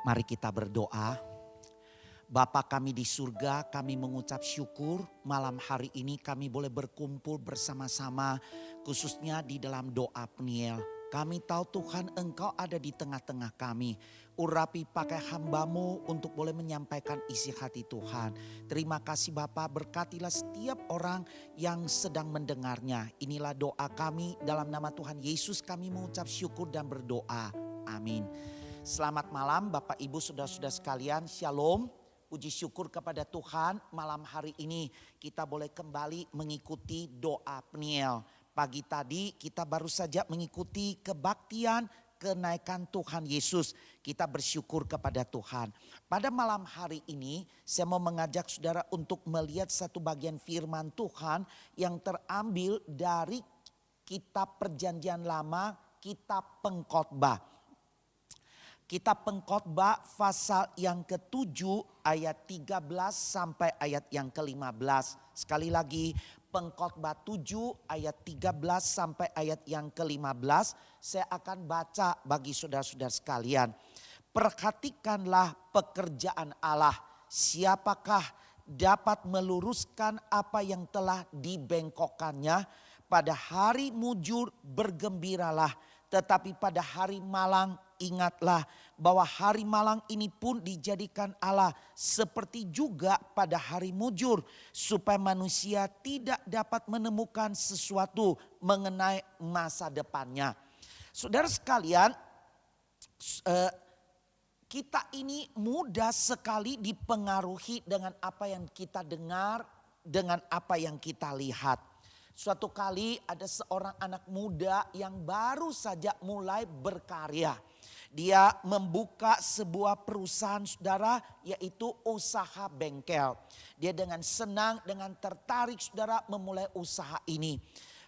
Mari kita berdoa. Bapa kami di surga, kami mengucap syukur malam hari ini kami boleh berkumpul bersama-sama khususnya di dalam doa Peniel. Kami tahu Tuhan Engkau ada di tengah-tengah kami. Urapi pakai hamba-Mu untuk boleh menyampaikan isi hati Tuhan. Terima kasih Bapa, berkatilah setiap orang yang sedang mendengarnya. Inilah doa kami, dalam nama Tuhan Yesus kami mengucap syukur dan berdoa. Amin. Selamat malam Bapak Ibu saudara-saudara sekalian, Shalom. Puji syukur kepada Tuhan, malam hari ini kita boleh kembali mengikuti doa Peniel. Pagi tadi kita baru saja mengikuti kebaktian kenaikan Tuhan Yesus. Kita bersyukur kepada Tuhan. Pada malam hari ini saya mau mengajak saudara untuk melihat satu bagian firman Tuhan yang terambil dari kitab Perjanjian Lama, kitab Pengkhotbah. Kitab Pengkhotbah pasal yang ke-7 ayat 13 sampai ayat yang ke-15. Sekali lagi Pengkhotbah 7 ayat 13 sampai ayat yang ke-15. Saya akan baca bagi saudara-saudara sekalian. Perhatikanlah pekerjaan Allah. Siapakah dapat meluruskan apa yang telah dibengkokkannya? Pada hari mujur bergembiralah, tetapi pada hari malang ingatlah bahwa hari malang ini pun dijadikan Allah seperti juga pada hari mujur, supaya manusia tidak dapat menemukan sesuatu mengenai masa depannya. Saudara sekalian, kita ini mudah sekali dipengaruhi dengan apa yang kita dengar, dengan apa yang kita lihat. Suatu kali ada seorang anak muda yang baru saja mulai berkarya. Dia membuka sebuah perusahaan saudara, yaitu usaha bengkel. Dia dengan senang, dengan tertarik saudara memulai usaha ini.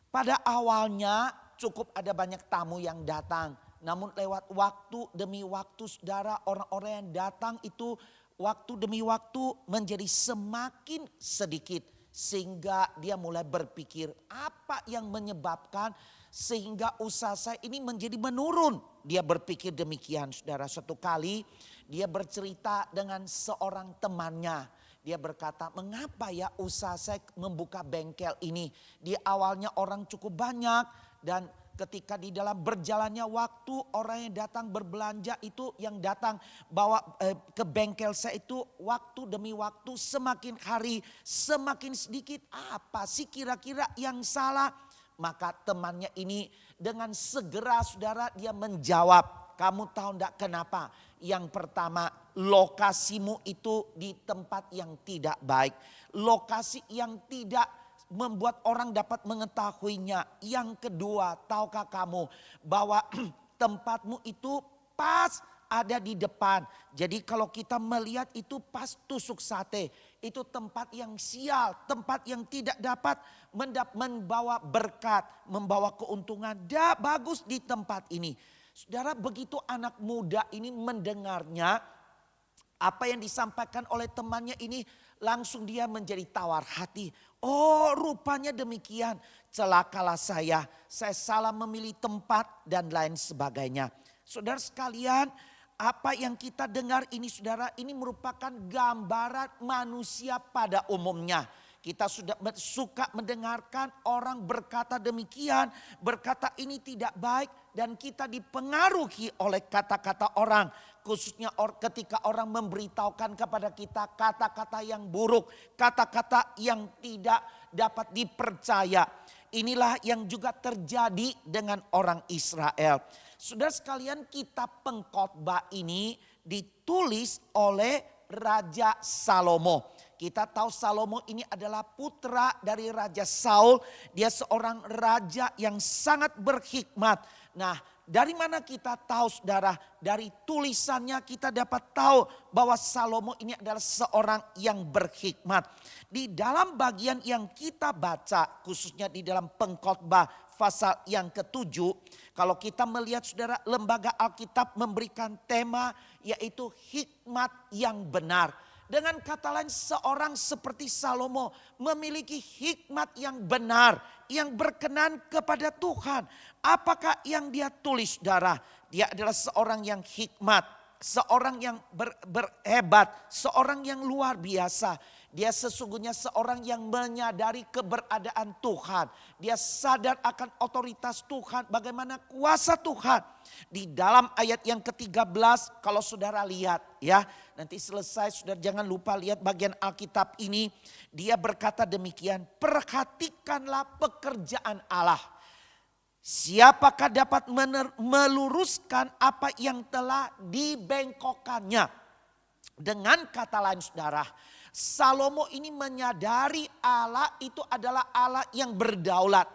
Pada awalnya cukup ada banyak tamu yang datang. Namun lewat waktu demi waktu saudara, orang-orang yang datang itu waktu demi waktu menjadi semakin sedikit. Sehingga dia mulai berpikir apa yang menyebabkan sehingga usaha saya ini menjadi menurun. Dia berpikir demikian saudara. Suatu kali dia bercerita dengan seorang temannya. Dia berkata, mengapa ya usaha saya membuka bengkel ini. Di awalnya orang cukup banyak dan ketika di dalam berjalannya waktu orang yang datang berbelanja itu yang datang bawa ke bengkel saya itu waktu demi waktu semakin hari semakin sedikit. Apa sih kira-kira yang salah? Maka temannya ini dengan segera saudara dia menjawab, kamu tahu enggak kenapa? Yang pertama, lokasimu itu di tempat yang tidak baik. Lokasi yang tidak membuat orang dapat mengetahuinya. Yang kedua, tahukah kamu bahwa tempatmu itu pas ada di depan. Jadi kalau kita melihat itu pas tusuk sate. Itu tempat yang sial, tempat yang tidak dapat membawa berkat, membawa keuntungan. Bagus di tempat ini. Saudara, begitu anak muda ini mendengarnya, apa yang disampaikan oleh temannya ini langsung dia menjadi tawar hati. Oh, rupanya demikian. Celakalah saya salah memilih tempat dan lain sebagainya. Saudara sekalian, apa yang kita dengar ini saudara, ini merupakan gambaran manusia pada umumnya. Kita sudah suka mendengarkan orang berkata demikian, berkata ini tidak baik dan kita dipengaruhi oleh kata-kata orang. Khususnya ketika orang memberitahukan kepada kita kata-kata yang buruk, kata-kata yang tidak dapat dipercaya. Inilah yang juga terjadi dengan orang Israel. Saudara sekalian, kitab Pengkhotbah ini ditulis oleh Raja Salomo. Kita tahu Salomo ini adalah putra dari Raja Saul. Dia seorang raja yang sangat berhikmat. Nah, dari mana kita tahu saudara? Dari tulisannya kita dapat tahu bahwa Salomo ini adalah seorang yang berhikmat. Di dalam bagian yang kita baca, khususnya di dalam Pengkhotbah pasal yang ke-7. Kalau kita melihat saudara, lembaga Alkitab memberikan tema yaitu hikmat yang benar. Dengan kata lain, seorang seperti Salomo memiliki hikmat yang benar, yang berkenan kepada Tuhan. Apakah yang dia tulis saudara? Dia adalah seorang yang hikmat. seorang yang berhebat, seorang yang luar biasa. Dia sesungguhnya seorang yang menyadari keberadaan Tuhan. Dia sadar akan otoritas Tuhan, bagaimana kuasa Tuhan. Di dalam ayat yang ke-13 kalau saudara lihat ya, nanti selesai saudara jangan lupa lihat bagian Alkitab ini. Dia berkata demikian, perhatikanlah pekerjaan Allah. Siapakah dapat meluruskan apa yang telah dibengkokkannya? Dengan kata lain saudara, Salomo ini menyadari Allah itu adalah Allah yang berdaulat.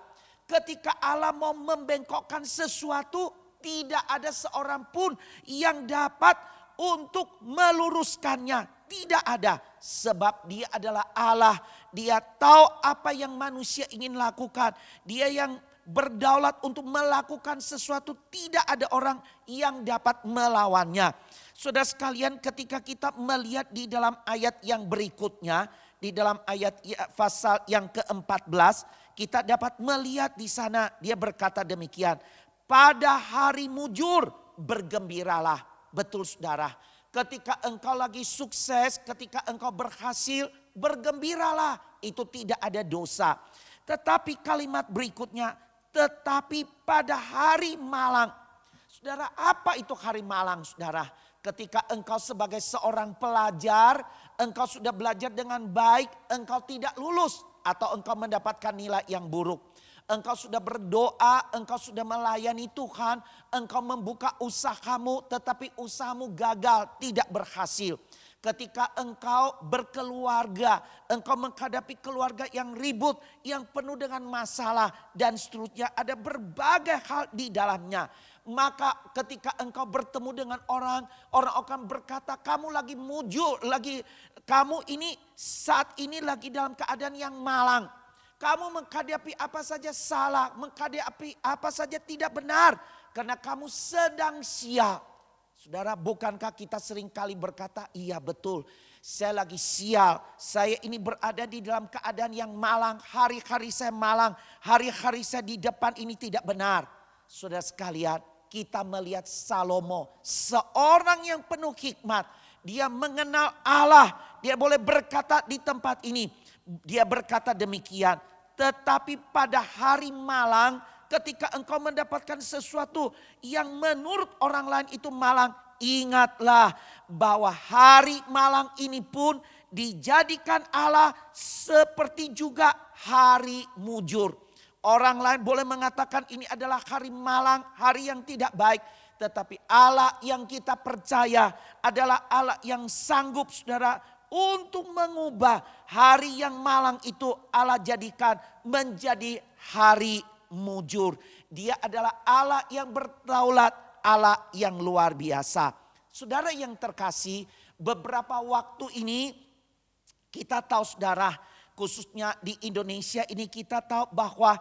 Ketika Allah mau membengkokkan sesuatu, tidak ada seorang pun yang dapat untuk meluruskannya. Tidak ada, sebab dia adalah Allah. Dia tahu apa yang manusia ingin lakukan. Dia yang berdaulat untuk melakukan sesuatu, tidak ada orang yang dapat melawannya. Saudara sekalian, ketika kita melihat di dalam ayat yang berikutnya, di dalam ayat pasal yang ke-14, kita dapat melihat di sana dia berkata demikian, pada hari mujur bergembiralah. Betul saudara, ketika engkau lagi sukses, ketika engkau berhasil, bergembiralah, itu tidak ada dosa. Tetapi kalimat berikutnya, tetapi pada hari malang. Saudara, apa itu hari malang saudara? Ketika engkau sebagai seorang pelajar, engkau sudah belajar dengan baik, engkau tidak lulus atau engkau mendapatkan nilai yang buruk. Engkau sudah berdoa, engkau sudah melayani Tuhan, engkau membuka usahamu tetapi usahamu gagal, tidak berhasil. Ketika engkau berkeluarga, engkau menghadapi keluarga yang ribut, yang penuh dengan masalah dan seterusnya, ada berbagai hal di dalamnya. Maka ketika engkau bertemu dengan orang akan berkata kamu lagi mujur, kamu ini saat ini lagi dalam keadaan yang malang. Kamu menghadapi apa saja salah, menghadapi apa saja tidak benar karena kamu sedang sial. Saudara, bukankah kita sering kali berkata, iya betul, saya lagi sial, saya ini berada di dalam keadaan yang malang, hari-hari saya malang, hari-hari saya di depan ini tidak benar. Saudara sekalian, kita melihat Salomo, seorang yang penuh hikmat. Dia mengenal Allah, dia boleh berkata di tempat ini. Dia berkata demikian, tetapi pada hari malang ketika engkau mendapatkan sesuatu yang menurut orang lain itu malang, ingatlah bahwa hari malang ini pun dijadikan Allah seperti juga hari mujur. Orang lain boleh mengatakan ini adalah hari malang, hari yang tidak baik. Tetapi Allah yang kita percaya adalah Allah yang sanggup saudara untuk mengubah hari yang malang itu Allah jadikan menjadi hari mujur. Dia adalah Allah yang berdaulat, Allah yang luar biasa. Saudara yang terkasih, beberapa waktu ini kita tahu saudara, khususnya di Indonesia ini kita tahu bahwa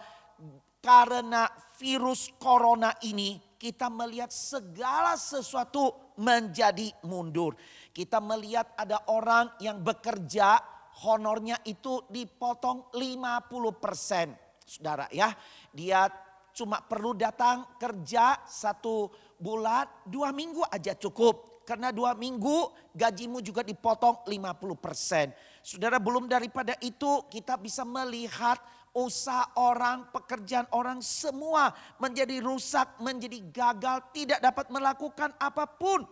karena virus corona ini kita melihat segala sesuatu menjadi mundur. Kita melihat ada orang yang bekerja honornya itu dipotong 50%. Saudara ya, dia cuma perlu datang kerja 1 bulan, 2 minggu aja cukup. Karena 2 minggu gajimu juga dipotong 50%. Saudara, belum daripada itu kita bisa melihat usaha orang, pekerjaan orang semua menjadi rusak, menjadi gagal, tidak dapat melakukan apapun.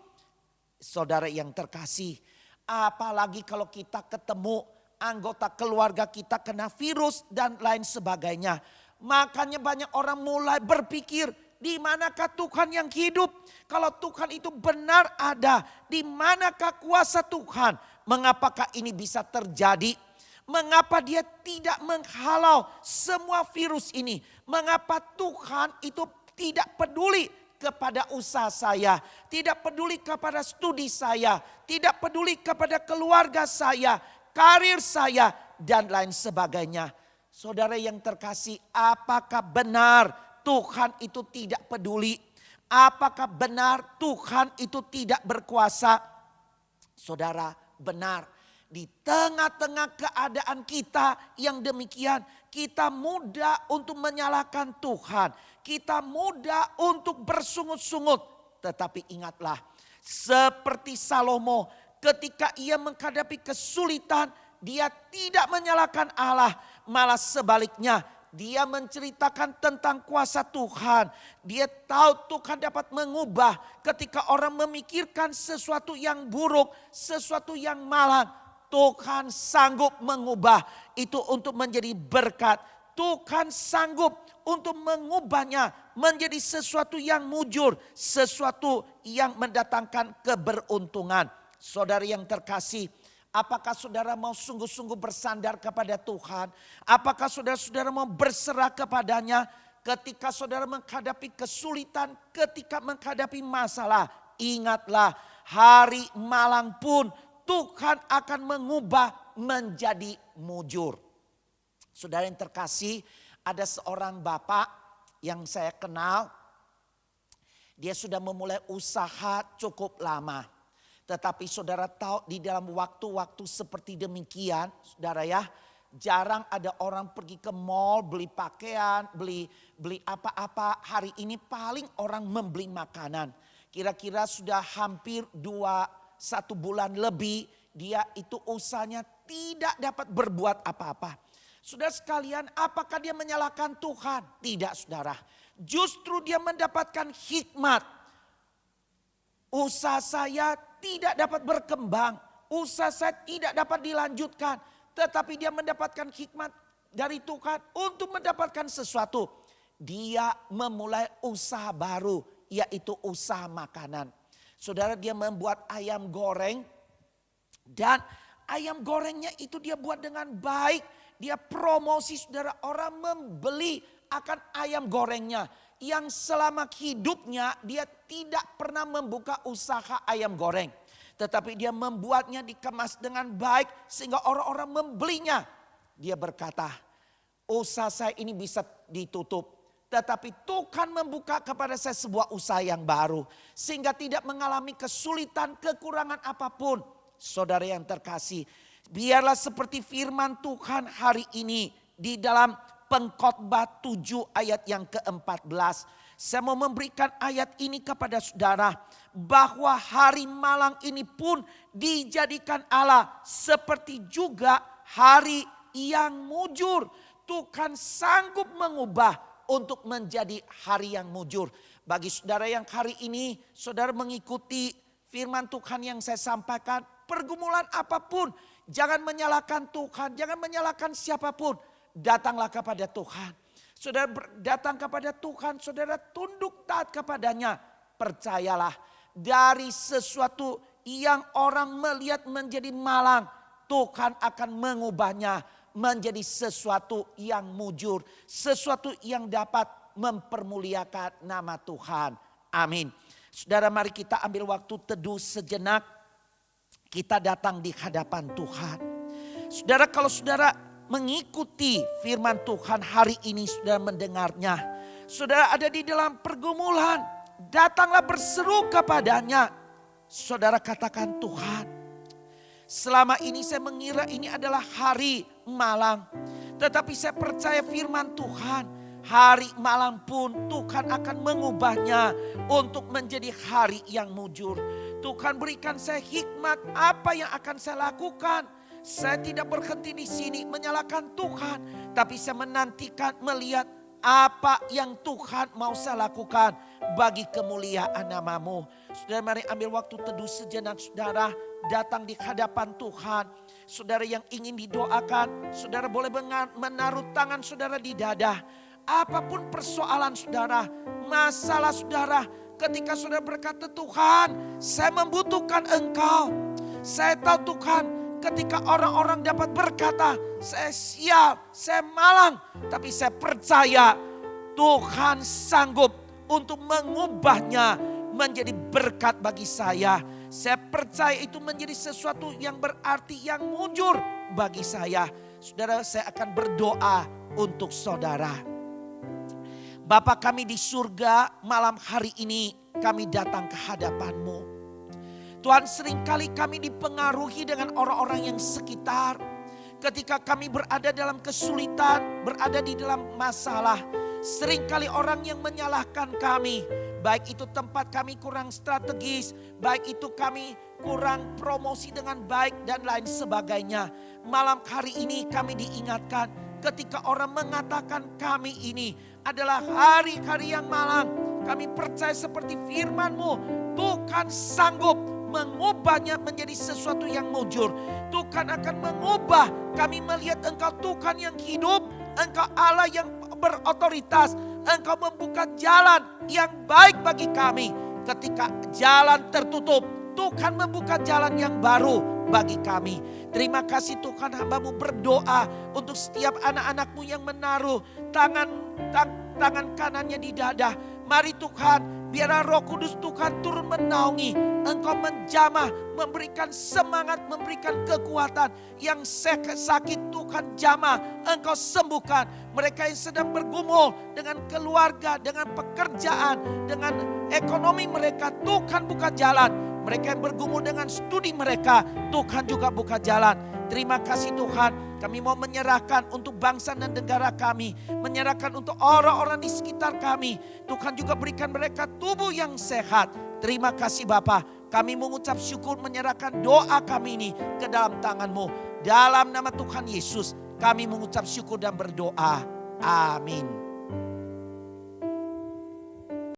Saudara yang terkasih, apalagi kalau kita ketemu anggota keluarga kita kena virus dan lain sebagainya. Makanya banyak orang mulai berpikir, di manakah Tuhan yang hidup? Kalau Tuhan itu benar ada, di manakah kuasa Tuhan? Mengapakah ini bisa terjadi? Mengapa dia tidak menghalau semua virus ini? Mengapa Tuhan itu tidak peduli kepada usaha saya, tidak peduli kepada studi saya, tidak peduli kepada keluarga saya, karir saya, dan lain sebagainya? Saudara yang terkasih, apakah benar Tuhan itu tidak peduli? Apakah benar Tuhan itu tidak berkuasa? Saudara, benar. Di tengah-tengah keadaan kita yang demikian, kita mudah untuk menyalahkan Tuhan. Kita mudah untuk bersungut-sungut. Tetapi ingatlah, Seperti Salomo, ketika ia menghadapi kesulitan, dia tidak menyalahkan Allah, malah sebaliknya dia menceritakan tentang kuasa Tuhan. Dia tahu Tuhan dapat mengubah ketika orang memikirkan sesuatu yang buruk, sesuatu yang malang. Tuhan sanggup mengubah itu untuk menjadi berkat. Tuhan sanggup untuk mengubahnya menjadi sesuatu yang mujur, sesuatu yang mendatangkan keberuntungan. Saudara yang terkasih, apakah saudara mau sungguh-sungguh bersandar kepada Tuhan? Apakah saudara-saudara mau berserah kepadanya ketika saudara menghadapi kesulitan, ketika menghadapi masalah? Ingatlah, hari malang pun Tuhan akan mengubah menjadi mujur. Saudara yang terkasih, ada seorang bapak yang saya kenal. Dia sudah memulai usaha cukup lama. Tetapi saudara tahu di dalam waktu-waktu seperti demikian, saudara ya, jarang ada orang pergi ke mall beli pakaian, beli apa-apa. Hari ini paling orang membeli makanan. Kira-kira sudah hampir 1 bulan lebih dia itu usahanya tidak dapat berbuat apa-apa. Saudara sekalian, apakah dia menyalahkan Tuhan? Tidak, saudara. Justru dia mendapatkan hikmat. Usaha saya tidak dapat berkembang. Usaha saya tidak dapat dilanjutkan. Tetapi dia mendapatkan hikmat dari Tuhan untuk mendapatkan sesuatu. Dia memulai usaha baru, yaitu usaha makanan. Saudara, dia membuat ayam goreng. Dan ayam gorengnya itu dia buat dengan baik. Dia promosi, saudara, orang membeli akan ayam gorengnya. Yang selama hidupnya dia tidak pernah membuka usaha ayam goreng. Tetapi dia membuatnya dikemas dengan baik sehingga orang-orang membelinya. Dia berkata, usaha saya ini bisa ditutup. Tetapi Tuhan membuka kepada saya sebuah usaha yang baru. Sehingga tidak mengalami kesulitan, kekurangan apapun. Saudara yang terkasih, biarlah seperti firman Tuhan hari ini di dalam Pengkhotbah 7 ayat yang ke-14. Saya mau memberikan ayat ini kepada saudara. Bahwa hari malang ini pun dijadikan Allah seperti juga hari yang mujur. Tuhan sanggup mengubah untuk menjadi hari yang mujur. Bagi saudara yang hari ini saudara mengikuti firman Tuhan yang saya sampaikan, pergumulan apapun, jangan menyalahkan Tuhan, jangan menyalahkan siapapun. Datanglah kepada Tuhan. Saudara datang kepada Tuhan, saudara tunduk taat kepadanya. Percayalah, dari sesuatu yang orang melihat menjadi malang, Tuhan akan mengubahnya menjadi sesuatu yang mujur, sesuatu yang dapat mempermuliakan nama Tuhan. Amin. Saudara, mari kita ambil waktu teduh sejenak. Kita datang di hadapan Tuhan. Saudara, kalau saudara mengikuti firman Tuhan hari ini, saudara mendengarnya, saudara ada di dalam pergumulan, datanglah berseru kepadanya. Saudara katakan, Tuhan, selama ini saya mengira ini adalah hari malang. Tetapi saya percaya firman Tuhan, hari malang pun Tuhan akan mengubahnya untuk menjadi hari yang mujur. Tuhan berikan saya hikmat apa yang akan saya lakukan. Saya tidak berhenti di sini menyalahkan Tuhan. Tapi saya menantikan melihat apa yang Tuhan mau saya lakukan bagi kemuliaan nama-Mu. Saudara, mari ambil waktu teduh sejenak, saudara. Datang di hadapan Tuhan. Saudara yang ingin didoakan, saudara boleh menaruh tangan saudara di dada. Apapun persoalan saudara, masalah saudara, ketika saudara berkata, Tuhan, saya membutuhkan Engkau. Saya tahu Tuhan, ketika orang-orang dapat berkata, saya sial, saya malang. Tapi saya percaya Tuhan sanggup untuk mengubahnya menjadi berkat bagi saya. Saya percaya itu menjadi sesuatu yang berarti, yang mujur bagi saya. Saudara, saya akan berdoa untuk saudara. Bapa kami di surga, malam hari ini kami datang ke hadapan-Mu. Tuhan, seringkali kami dipengaruhi dengan orang-orang yang sekitar. Ketika kami berada dalam kesulitan, berada di dalam masalah, Seringkali orang yang menyalahkan kami, baik itu tempat kami kurang strategis, baik itu kami kurang promosi dengan baik dan lain sebagainya. Malam hari ini kami diingatkan ketika orang mengatakan kami ini adalah hari-hari yang malang. Kami percaya seperti firman-Mu, Tuhan sanggup mengubahnya menjadi sesuatu yang mujur. Tuhan akan mengubah kami melihat Engkau Tuhan yang hidup, Engkau Allah yang berotoritas, Engkau membuka jalan yang baik bagi kami. Ketika jalan tertutup, Tuhan membuka jalan yang baru bagi kami. Terima kasih Tuhan, hamba-Mu berdoa untuk setiap anak-anak-Mu yang menaruh tangan kanannya di dada. Mari Tuhan, biarlah Roh Kudus Tuhan turun menaungi. Engkau menjamah, memberikan semangat, memberikan kekuatan. Yang sakit Tuhan jamah, Engkau sembuhkan. Mereka yang sedang bergumul dengan keluarga, dengan pekerjaan, dengan ekonomi mereka, Tuhan buka jalan. Mereka yang bergumul dengan studi mereka, Tuhan juga buka jalan. Terima kasih Tuhan, kami mau menyerahkan untuk bangsa dan negara kami. Menyerahkan untuk orang-orang di sekitar kami. Tuhan juga berikan mereka tubuh yang sehat. Terima kasih Bapa, kami mengucap syukur menyerahkan doa kami ini ke dalam tangan-Mu. Dalam nama Tuhan Yesus, kami mengucap syukur dan berdoa. Amin.